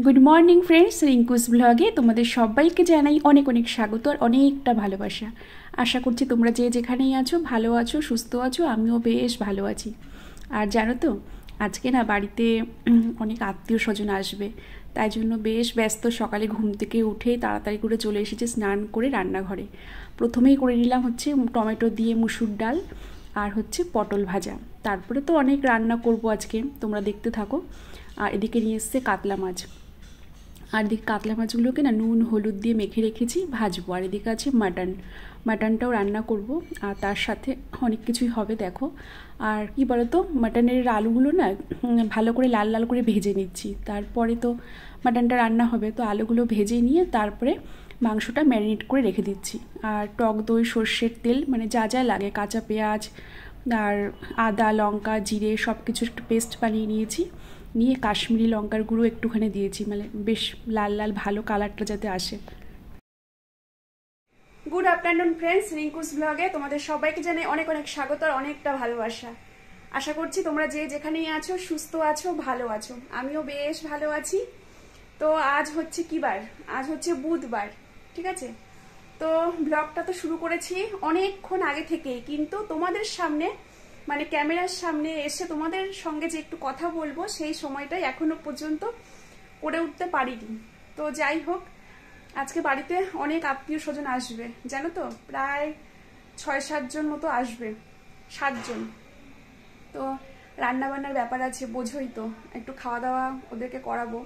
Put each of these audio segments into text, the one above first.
Good morning friends, Rinku's ব্লগে তোমাদের সবাইকে জানাই অনেক অনেক স্বাগত আর অনেকটা ভালোবাসা। আশা করছি তোমরা যে যেখানেই আছো ভালো আছো, সুস্থ আছো। আমিও বেশ ভালো আছি। আর জানো তো, আজকে না বাড়িতে অনেক আত্মীয় স্বজন আসবে, তাই জন্য বেশ ব্যস্ত। সকালে ঘুম থেকে উঠে তাড়াতাড়ি করে চলে এসেছি স্নান করে রান্নাঘরে। প্রথমেই করে নিলাম হচ্ছে টমেটো দিয়ে মুসুর ডাল আর হচ্ছে পটল ভাজা। তারপরে তো অনেক রান্না করব আজকে, তোমরা দেখতে থাকো। আর এদিকে নিয়ে এসছে কাতলা মাছ, আর এদিকে কাতলা মাছগুলোকে না নুন হলুদ দিয়ে মেখে রেখেছি, ভাজবো। আর এদিকে আছে মাটনটাও রান্না করব। আর তার সাথে অনেক কিছুই হবে দেখো। আর কি বলতো, মাটনের আলুগুলো না ভালো করে লাল লাল করে ভেজে নিচ্ছি, তারপরে তো মাটনটা রান্না হবে। তো আলুগুলো ভেজে নিয়ে তারপরে মাংসটা ম্যারিনেট করে রেখে দিচ্ছি। আর টক দই, সর্ষের তেল, মানে যা যা লাগে, কাঁচা পেঁয়াজ আর আদা লঙ্কা জিরে সব কিছু একটু পেস্ট বানিয়ে নিয়েছি। নিয়ে কাশ্মীরি লঙ্কার গুঁড়ো একটুখানি দিয়েছি, মানে বেশ লাল লাল ভালো কালারটা যাতে আসে। গুড আফটারনুন ফ্রেন্ডস, রিঙ্কুস ব্লগে তোমাদের সবাইকে জানাই অনেক অনেক স্বাগত আর অনেকটা ভালোবাসা। আশা করছি তোমরা যে যেখানেই আছো সুস্থ আছো, ভালো আছো। আমিও বেশ ভালো আছি। তো আজ হচ্ছে কি বার? আজ হচ্ছে বুধবার, ঠিক আছে। তো ব্লগটা তো শুরু করেছি অনেকক্ষণ আগে থেকেই, কিন্তু তোমাদের সামনে মানে ক্যামেরার সামনে এসে তোমাদের সঙ্গে যে একটু কথা বলবো সেই সময়টাই এখনো পর্যন্ত করে উঠতে পারিনি। তো যাই হোক, আজকে বাড়িতে অনেক আত্মীয় স্বজন আসবে, জানো তো, প্রায় 6-7 জন মতো আসবে, 7 জন। তো রান্না বান্নার ব্যাপার আছে, বোঝোই তো, একটু খাওয়া দাওয়া ওদেরকে করাবো।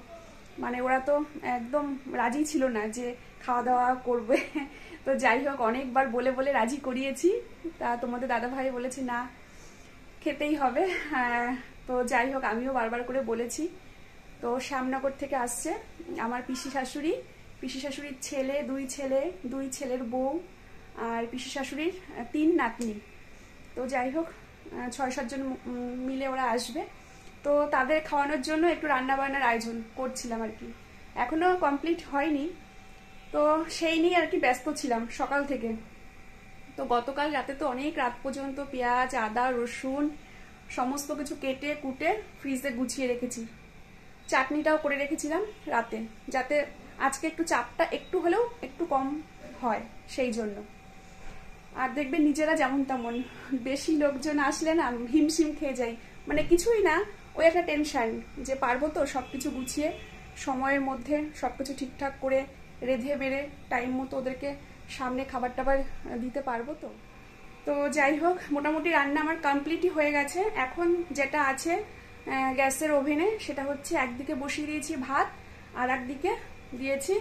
মানে ওরা তো একদম রাজি ছিল না যে খাওয়া দাওয়া করবে। তো যাই হোক, অনেকবার বলে বলে রাজি করিয়েছি। তা তোমাদের দাদা ভাই বলেছে না, খেতেই হবে। হ্যাঁ, তো যাই হোক, আমিও বারবার করে বলেছি। তো শ্যামনগর থেকে আসছে আমার পিসি শাশুড়ির ছেলে, 2 ছেলে, 2 ছেলের বউ, আর পিসি শাশুড়ির 3 নাতনি। তো যাই হোক, 6-7 জন মিলে ওরা আসবে। তো তাদের খাওয়ানোর জন্য একটু রান্না বান্নার আয়োজন করছিলাম আর কি। এখনো কমপ্লিট হয়নি, তো সেই নিয়ে আর কি ব্যস্ত ছিলাম সকাল থেকে। তো গতকাল রাতে তো অনেক রাত পর্যন্ত পেঁয়াজ আদা রসুন সমস্ত কিছু কেটে কুটে ফ্রিজে গুছিয়ে রেখেছি। চাটনিটাও করে রেখেছিলাম রাতে, যাতে আজকে একটু চাপটা একটু হলেও একটু কম হয় সেই জন্য। আর দেখবে নিজেরা যেমন তেমন, বেশি লোকজন আসলে না হিমশিম খেয়ে যাই। মানে কিছুই না, ওই একটা টেনশন যে পারবো তো সবকিছু গুছিয়ে সময়ের মধ্যে সবকিছু ঠিকঠাক করে রেঁধে বেড়ে টাইম মতো ওদেরকে সামনে খাবার টাবার দিতে পারবো তো। তো যাই হোক, মোটামুটি রান্না আমার কমপ্লিটই হয়ে গেছে। এখন যেটা আছে গ্যাসের ওভেনে, সেটা হচ্ছে একদিকে বসিয়ে দিয়েছি ভাত, আর একদিকে দিয়েছি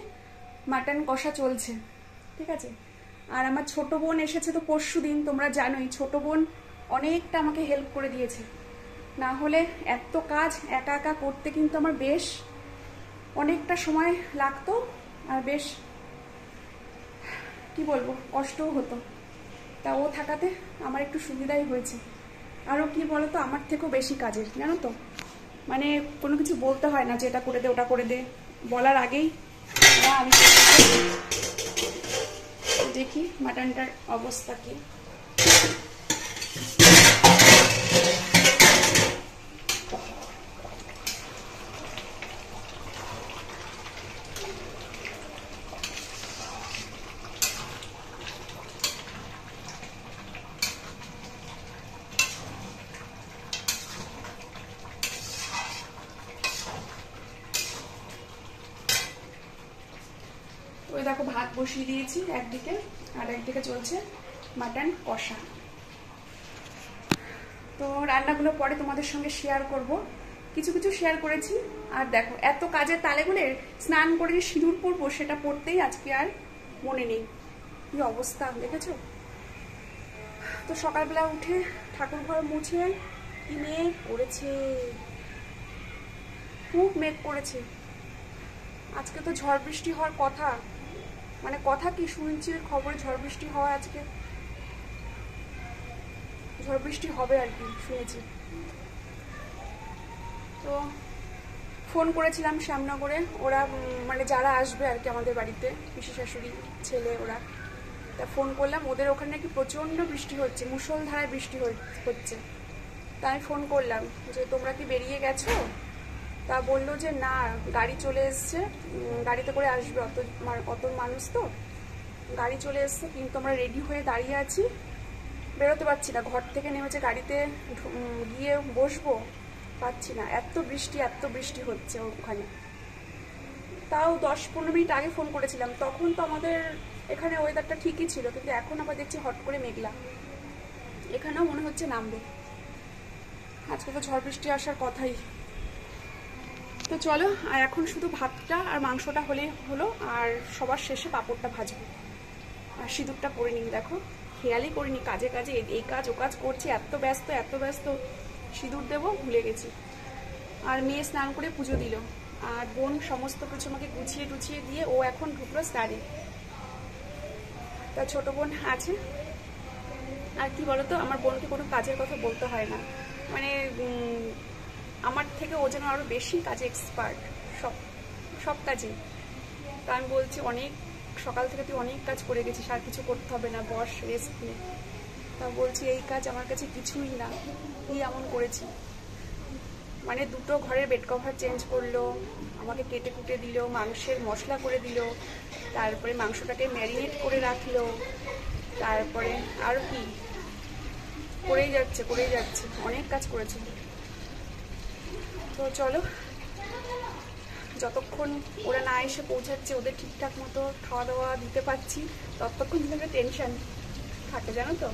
মাটন কষা চলছে, ঠিক আছে। আর আমার ছোট বোন এসেছে তো পরশুদিন, তোমরা জানোই ছোট বোন অনেকটা আমাকে হেল্প করে দিয়েছে। না হলে এত কাজ একা একা করতে কিন্তু আমার বেশ অনেকটা সময় লাগতো, আর বেশ কি বলবো কষ্টও হতো। তা ও থাকাতে আমার একটু সুবিধাই হয়েছে। আরও কি বলতো, আমার থেকেও বেশি কাজের, জানো তো। মানে কোনো কিছু বলতে হয় না যে এটা করে দে ওটা করে দে, বলার আগেই না আমি দেখি মাটনটার অবস্থা কি। ওই দেখো ভাত বসিয়ে দিয়েছি একদিকে, আর একদিকে চলছে মাটন কষা। তো রান্নাগুলো পরে তোমাদের সঙ্গে শেয়ার করব, কিছু কিছু শেয়ার করেছি। আর দেখো, এত কাজের তালেগুলো স্নান করে যে সিঁদুর পরবো সেটা পরতেই আজকে আর মনে নেই। কি অবস্থা দেখেছো? তো সকালবেলা উঠে ঠাকুর ঘর মুছে, কি মেঘ করেছে, খুব মেঘ করেছে। আজকে তো ঝড় বৃষ্টি হওয়ার কথা, মানে কথা কি শুনছি খবরে, ঝড় বৃষ্টি হওয়া, আজকে ঝড় বৃষ্টি হবে আর কি শুনেছি। তো ফোন করেছিলাম শ্যামনগরে, ওরা মানে যারা আসবে আর কি আমাদের বাড়িতে, পিসি শাশুড়ি ছেলে ওরা। তা ফোন করলাম, ওদের ওখানে নাকি প্রচণ্ড বৃষ্টি হচ্ছে, মুষলধারায় বৃষ্টি হচ্ছে। তা আমি ফোন করলাম যে তোমরা কি বেরিয়ে গেছো? তা তা বললো যে না, গাড়ি চলে এসছে, গাড়িতে করে আসবে, অত মানুষ তো, গাড়ি চলে এসছে, কিন্তু আমরা রেডি হয়ে দাঁড়িয়ে আছি, বেরোতে পারছি না। ঘর থেকে নেমেছে, গাড়িতে গিয়ে বসবো, পাচ্ছি না, এত বৃষ্টি হচ্ছে ওখানে। তাও 10-15 মিনিট আগে ফোন করেছিলাম, তখন তো আমাদের এখানে ওয়েদারটা ঠিকই ছিল, কিন্তু এখন আবার দেখছি হট করে মেঘলা। এখানেও মনে হচ্ছে নামবে, আজকে তো ঝড় বৃষ্টি আসার কথাই। তো চলো, আর এখন শুধু ভাতটা আর মাংসটা হলেই হলো, আর সবার শেষে পাঁপড়টা ভাজবো। আর সিঁদুরটা পরে নিই, দেখো খেয়ালই করিনি, কাজে কাজে এই কাজ ও কাজ করছি, এত ব্যস্ত, সিঁদুর দেবো ভুলে গেছি। আর মেয়ে স্নান করে পুজো দিল, আর বোন সমস্ত কিছু আমাকে গুছিয়ে টুছিয়ে দিয়ে ও এখন ঢুকলো স্টাডি। তা ছোট বোন আছে। আর কি বলতো, আমার বোনকে কোনো কাজের কথা বলতে হয় না, মানে আমার থেকে ও যেন আরও বেশি কাজে এক্সপার্ট, সব কাজে। তা আমি বলছি, অনেক সকাল থেকে তুই অনেক কাজ করে গেছিস, আর কিছু করতে হবে না, বস রেস্ট নে। তা বলছি এই কাজ আমার কাছে কিছুই না, কি এমন করেছি। মানে 2টো ঘরের বেড কভার চেঞ্জ করলো, আমাকে কেটে কুটে দিল, মাংসের মশলা করে দিল, তারপরে মাংসটাকে ম্যারিনেট করে রাখলো, তারপরে আর কি করেই যাচ্ছে, অনেক কাজ করেছে। তো চলো, যতক্ষণ ওরা না এসে পৌঁছাচ্ছে, ওদের ঠিকঠাক মতো খাওয়া দাওয়া দিতে পারছি, ততক্ষণ কিন্তু টেনশন থাকে, জানো তো।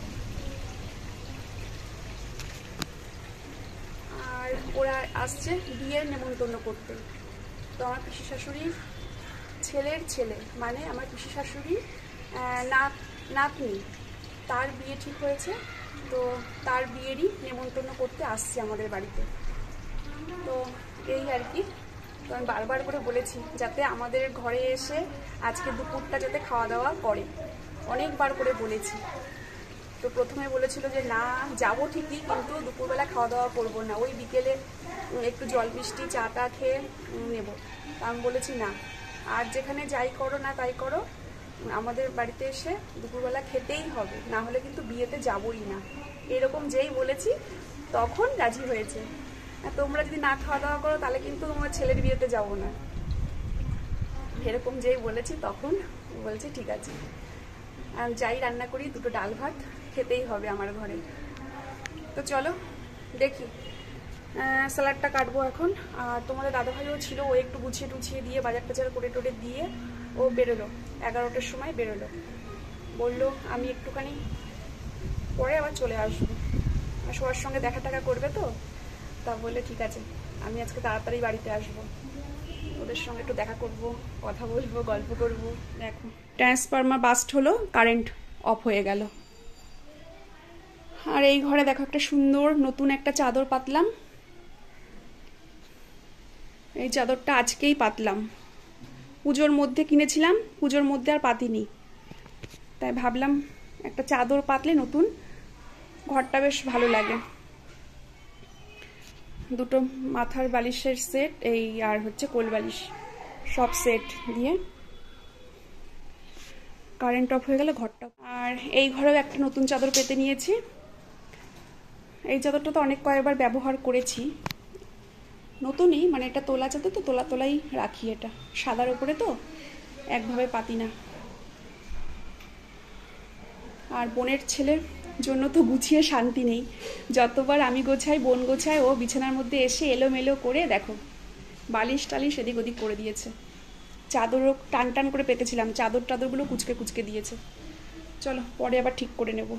আর ওরা আসছে বিয়ের নেমন্তন্ন করতে। তো আমার পিসি শাশুড়ির ছেলের ছেলে, মানে আমার পিসি শাশুড়ির নাতনি, তার বিয়ে ঠিক হয়েছে, তো তার বিয়েরই নেমন্তন্ন করতে আসছে আমাদের বাড়িতে। তো এই আর কি। তো আমি বারবার করে বলেছি যাতে আমাদের ঘরে এসে আজকে দুপুরটা যাতে খাওয়া দাওয়া করে, অনেকবার করে বলেছি। তো প্রথমে বলেছিল যে না, যাবো ঠিকই, কিন্তু দুপুরবেলা খাওয়া দাওয়া করবো না, ওই বিকেলে একটু জল মিষ্টি চা টা খেয়ে নেব। আমি বলেছি না, আর যেখানে যাই করো না তাই করো, আমাদের বাড়িতে এসে দুপুরবেলা খেতেই হবে, না হলে কিন্তু বিয়েতে যাবোই না। এরকম যেই বলেছি তখন রাজি হয়েছে। তোমরা যদি না খাওয়া দাওয়া করো তাহলে কিন্তু তোমার ছেলের বিয়েতে যাবো না, এরকম যেই বলেছি তখন বলছে ঠিক আছে। আর যাই রান্না করি, 2টো ডাল ভাত খেতেই হবে আমার ঘরে। তো চলো দেখি, স্যালাডটা কাটবো এখন। আর তোমাদের দাদাভাইও ছিল, ও একটু গুছিয়ে টুছিয়ে দিয়ে বাজার টাজার করে টোরে দিয়ে ও বেরোলো, 11টার সময় বেরোলো। বললো আমি একটুখানি পরে আবার চলে আসবো, আর সবার সঙ্গে দেখা টাকা করবে তো। তা বললে ঠিক আছে, আমি আজকে তাড়াতাড়ি বাড়িতে আসবো, ওদের সঙ্গে একটু দেখা করব, কথা বলবো, গল্প করব। দেখো ট্রান্সফরমার বাস্ট হলো, কারেন্ট অফ হয়ে গেল। আর এই ঘরে দেখো একটা সুন্দর নতুন একটা চাদর পাতলাম, এই চাদরটা আজকেই পাতলাম, পুজোর মধ্যে কিনেছিলাম, পুজোর মধ্যে আর পাতিনি, তাই ভাবলাম একটা চাদর পাতলে নতুন ঘরটা বেশ ভালো লাগে। 2টো মাথার বালিশের সেট, এই আর হচ্ছে কোল বালিশ, সব সেট দিয়ে। কারেন্ট অফ হয়ে গেল ঘরটা। আর এই ঘরেও একটা নতুন চাদর পেতে নিয়েছি, এই চাদরটা তো অনেক কয়েকবার ব্যবহার করেছি, নতুনই, মানে এটা তোলা চাদর তো, তোলাই রাখি, এটা সাদার উপরে তো একভাবে পাতি না। আর বোনের ছেলের জন্য তো গুছিয়ে শান্তি নেই, যতবার আমি গোছাই বোন গোছায়, ও বিছানার মধ্যে এসে এলোমেলো করে দেখো বালিশ টালিশ এদিক ওদিক করে দিয়েছে। চাদরও টান টান করে পেতেছিলাম, চাদরগুলো কুচকে দিয়েছে। চলো পরে আবার ঠিক করে নেব।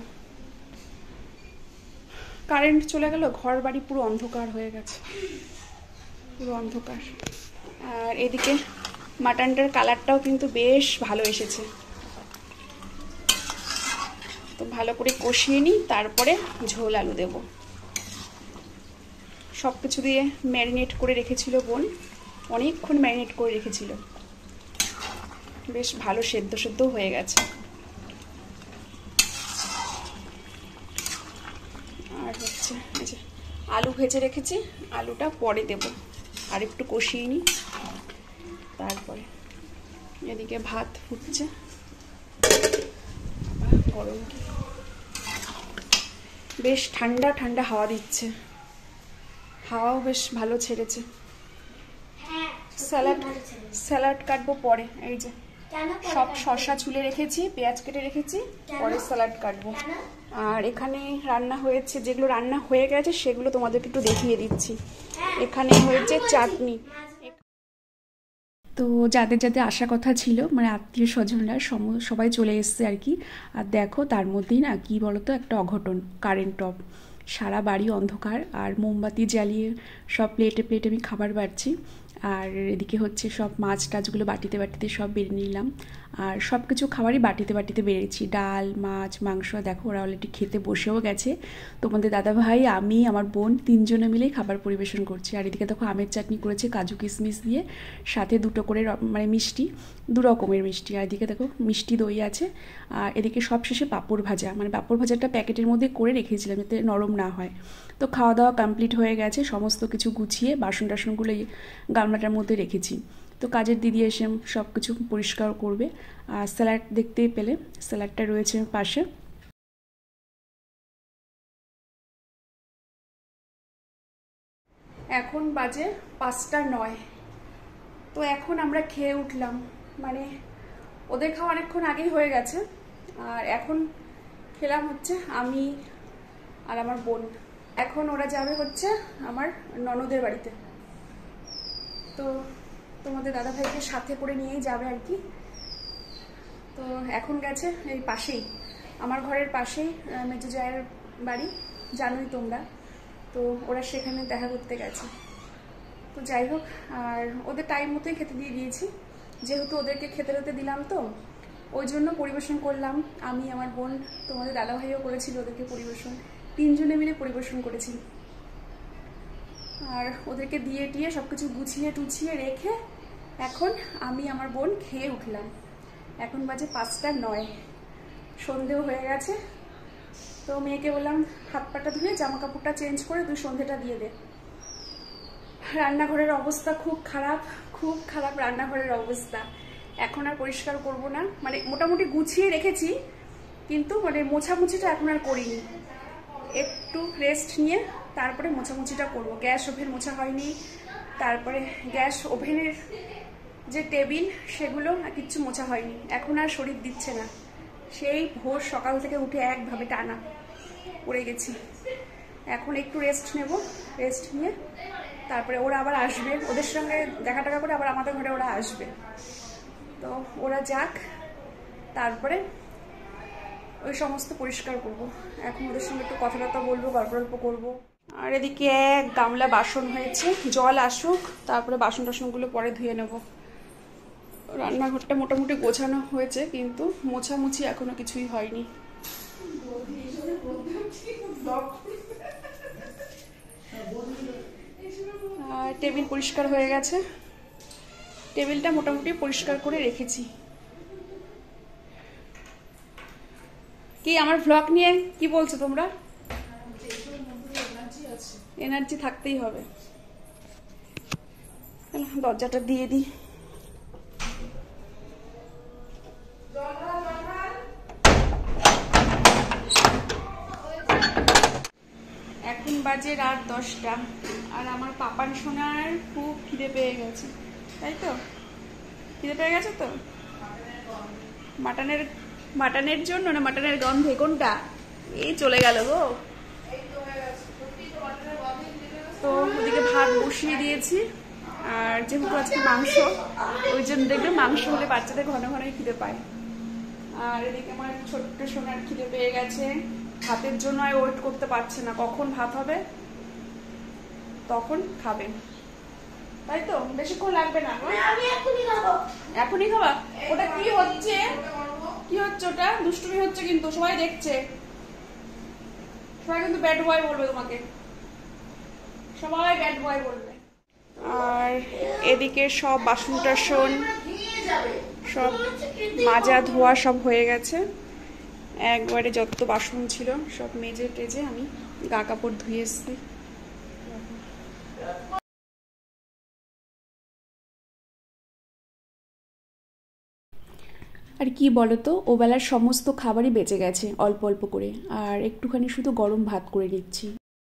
কারেন্ট চলে গেল, ঘর বাড়ি পুরো অন্ধকার হয়ে গেছে, পুরো অন্ধকার। আর এদিকে মাটনটার কালারটাও কিন্তু বেশ ভালো এসেছে, তো ভালো করে কষিয়ে নিই, তারপরে ঝোল আলু দেব। সব কিছু দিয়ে ম্যারিনেট করে রেখেছিল বোন, অনেকক্ষণ ম্যারিনেট করে রেখেছিল, বেশ ভালো সেদ্ধ হয়ে গেছে। আর হচ্ছে এই যে আলু ভেজে রেখেছি, আলুটা পরে দেব, আর একটু কষিয়ে নিই তারপরে। এদিকে ভাত ফুটছে, গরম, বেশ ঠান্ডা হাওয়া দিচ্ছে, হাওয়াও বেশ ভালো ছেড়েছে। স্যালাড স্যালাড কাটবো পরে। এই যে সব শসা ছুলে রেখেছি, পেঁয়াজ কেটে রেখেছি, পরে স্যালাড কাটবো। আর এখানে রান্না হয়েছে, যেগুলো রান্না হয়ে গেছে সেগুলো তোমাদেরকে একটু দেখিয়ে দিচ্ছি। এখানে হয়েছে চাটনি। তো যাদের যাদের আসা কথা ছিল, মানে আত্মীয় স্বজনরা সবাই চলে এসছে আর কি। আর দেখো তার মধ্যেই না কি বলতো একটা অঘটন, কারেন্ট অফ, সারা বাড়ি অন্ধকার, আর মোমবাতি জ্বালিয়ে সব প্লেটে প্লেটে আমি খাবার বাড়ছি। আর এদিকে হচ্ছে সব মাছ টাছগুলো বাটিতে বাটিতে সব বেড়ে নিলাম। আর সব কিছু খাবারই বাটিতে বাটিতে বেড়েছি, ডাল মাছ মাংস। দেখো ওরা অলরেডি খেতে বসেও গেছে। তোমাদের দাদাভাই, আমি, আমার বোন, তিনজনে মিলেই খাবার পরিবেশন করছি। আর এদিকে দেখো আমের চাটনি করেছে কাজু কিশমিশ দিয়ে, সাথে দুটো করে মানে মিষ্টি, দু রকমের মিষ্টি। আর এদিকে দেখো মিষ্টি দই আছে। আর এদিকে সব শেষে পাঁপড় ভাজা, মানে পাঁপড় ভাজাটা প্যাকেটের মধ্যে করে রেখেছিলাম যাতে নরম না হয়। তো খাওয়া দাওয়া কমপ্লিট হয়ে গেছে, সমস্ত কিছু গুছিয়ে বাসন টাসনগুলো গামলাটার মধ্যে রেখেছি। তো কাজের দিদি এসে সব কিছু পরিষ্কার করবে। আর স্যালাড দেখতেই পেলে, স্যালাডটা রয়েছে পাশে। এখন বাজে 5:09। তো এখন আমরা খেয়ে উঠলাম, মানে ওদের খাওয়া অনেকক্ষণ আগেই হয়ে গেছে। আর এখন খেলাম হচ্ছে আমি আর আমার বোন। এখন ওরা যাবে হচ্ছে আমার ননদের বাড়িতে। তো তোমাদের দাদাভাইকে সাথে করে নিয়েই যাবে আর কি। তো এখন গেছে এই পাশেই, আমার ঘরের পাশেই মেজো জায়ের বাড়ি, জানোই তোমরা। তো ওরা সেখানে দেখা করতে গেছে। তো যাই হোক, আর ওদের টাইম মতোই খেতে দিয়ে দিয়েছি, যেহেতু ওদেরকে খেতে রেতে দিলাম, তো ওই জন্য পরিবেশন করলাম আমি, আমার বোন, তোমাদের দাদাভাইও করেছিল ওদেরকে পরিবেশন, তিনজনে মিলে পরিবেশন করেছি। আর ওদেরকে দিয়ে টিয়ে সব কিছু গুছিয়ে টুছিয়ে রেখে এখন আমি আমার বোন খেয়ে উঠলাম। এখন বাজে 5:09, সন্ধেও হয়ে গেছে। তো মেয়েকে বললাম হাত পাটা ধুয়ে জামা কাপড়টা চেঞ্জ করে তুই সন্ধেটা দিয়ে দে। রান্নাঘরের অবস্থা খুব খারাপ, খুব খারাপ রান্নাঘরের অবস্থা। এখন আর পরিষ্কার করব না, মানে মোটামুটি গুছিয়ে রেখেছি, কিন্তু মানে মোছামুছিটা এখন আর করিনি। একটু রেস্ট নিয়ে তারপরে মোছামুছিটা করব। গ্যাস ওভেন মোছা হয়নি, তারপরে গ্যাস ওভেনের যে টেবিল সেগুলো কিচ্ছু মোছা হয়নি। এখন আর শরীর দিচ্ছে না, সেই ভোর সকাল থেকে উঠে একভাবে টানা পড়ে গেছি। এখন একটু রেস্ট নেব, রেস্ট নিয়ে তারপরে ওরা আবার আসবে, ওদের সঙ্গে দেখা টাকা করে আবার আমাদের ঘরে ওরা আসবে। তো ওরা যাক, তারপরে ওই সমস্ত পরিষ্কার করব। এখন ওদের সঙ্গে একটু কথাবার্তা বলবো, গল্প গল্প করবো। আর এদিকে এক গামলা বাসন হয়েছে, জল আসুক তারপরে বাসন টাসনগুলো পরে ধুয়ে নেব। রান্নাঘরটা মোটামুটি গোছানো হয়েছে, কিন্তু মোছামুছি এখনো কিছুই হয়নি। আর টেবিল পরিষ্কার হয়ে গেছে, টেবিলটা মোটামুটি পরিষ্কার করে রেখেছি। কি আমার ভ্লগ নিয়ে কি বলছো তোমরা? এনার্জি থাকতেই হবে। দরজাটা দিয়ে দিই। এখন বাজে রাত 10টা, আর আমার পাপান সোনার খুব খিদে পেয়ে গেছে, তাই তো? খিদে পেয়ে গেছে তো? মাটনের জন্য না মাটনের গন্ধে? কোনটা? এই চলে গেল গো। তো ওদিকে ভাত বসিয়ে দিয়েছি, আর যেহেতু আজকে মাংস, ওই জন্য দেখবে মাংস হলে বাচ্চাদের ঘন ঘনই খিদে পায়। আর এদিকে আমার ছোট্ট সোনার খিদে পেয়ে গেছে, ভাতের জন্য আর ওয়েট করতে পারছে না, কখন ভাত হবে তখন খাবে, তাই তো? বেশিক্ষণ লাগবে না। আমি এখনই খাবো। এখনই খাবা? ওটা কি হচ্ছে? কি হচ্ছে ওটা? দুষ্টুমি হচ্ছে কিন্তু, সবাই দেখছে, সবাই কিন্তু ব্যাড বয় বলবে তোমাকে, সবাই ব্যাড বয় বলবে। আর এদিকে সব বাসন টাসন সব মাজা ধোয়া সব হয়ে গেছে, একবারে যত বাসন ছিল সব মেজে টেজে আমি গা কাপড় ধুয়ে এসছি। আর কি বলতো, ওবেলার সমস্ত খাবারই বেঁচে গেছে অল্প অল্প করে, আর একটুখানি শুধু গরম ভাত করে নিচ্ছি।